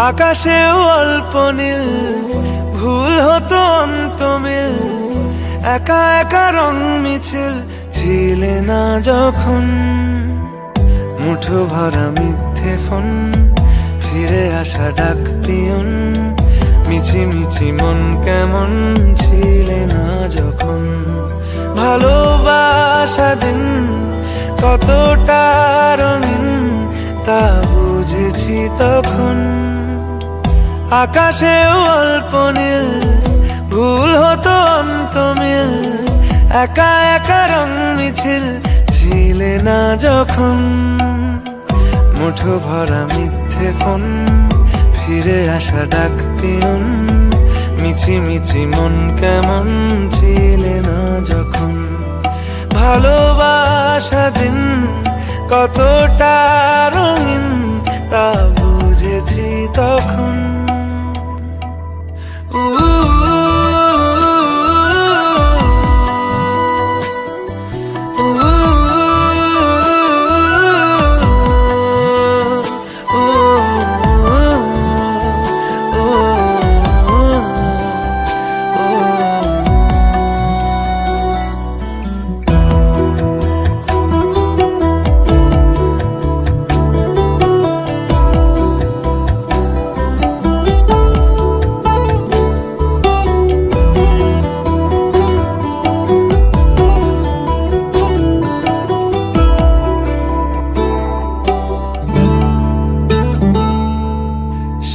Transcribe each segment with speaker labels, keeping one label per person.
Speaker 1: আকাশেও অল্প নীল, ভুল হতো অন্তমিল, একা একা রং মিছিল ছিলে না যখন। মুঠো ভরা মিথ্যে ফোন, ফিরে আসা ডাক পিয়ন, মিছি মিছি মন কেমন ছিলে না যখন। ভালোবাসা দিন কতটা রঙিন তা বুঝেছি তখন। আকাশেও অল্প নীল, ভুল হতো অন্তমিল, একা একা রং মিছিল ছিলে না যখন। মুঠো ভরা মিথ্যে ফোন, ফিরে আসা ডাক পিয়ন, মিছি মিছি মন কেমন ছিলে না যখন। ভালোবাসা দিন কতটা রঙিন তা বুঝেছি তখন।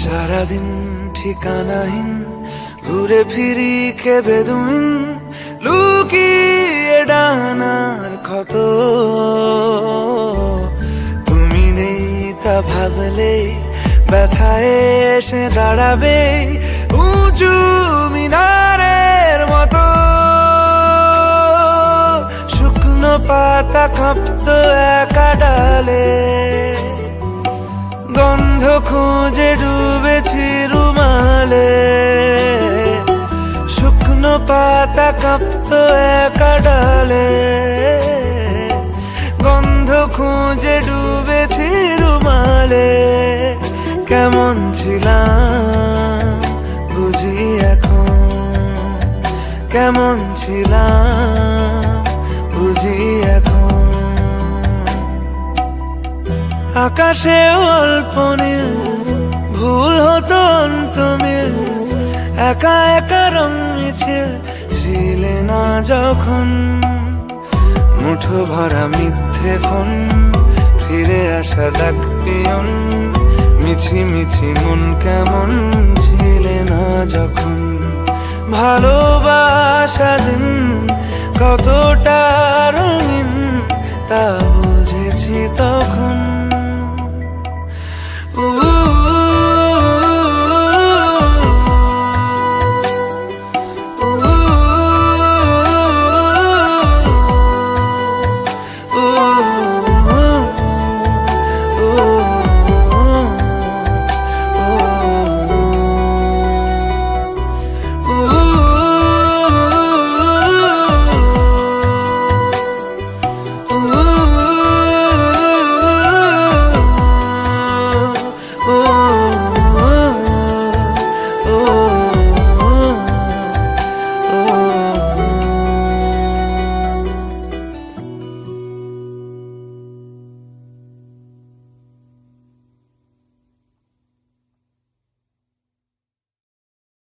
Speaker 1: সারাদিন ঠিকানাহীন ঘুরে ফিরি কে বেদুইন, লুকিয়ে ডানার ক্ষত। তুমি নেই তা ভাবলে ব্যথায় এসে দাঁড়াবে উঁচু মিনারের মতো। শুকনো পাতা কাঁপতো একা ডালে, গন্ধ খুঁজে ডুবেছি রুমালে। শুকনো পাতা কাঁপতো একা ডালে, গন্ধ খুঁজে ডুবেছি রুমালে। কেমন ছিলাম বুঝি এখন, কেমন ছিলাম বুঝি এখন। আকাশে অল্প নীল, ভুল হতো অন্তমিল, একা একা রং মিছিল ছিলে না যখন। মুঠো ভরা মিথ্যে ফোন, ফিরে আসা ডাক পিয়ন, মিছি মিছি মন কেমন ছিলে না যখন। ভালোবাসা দিন কতটা রঙিন তা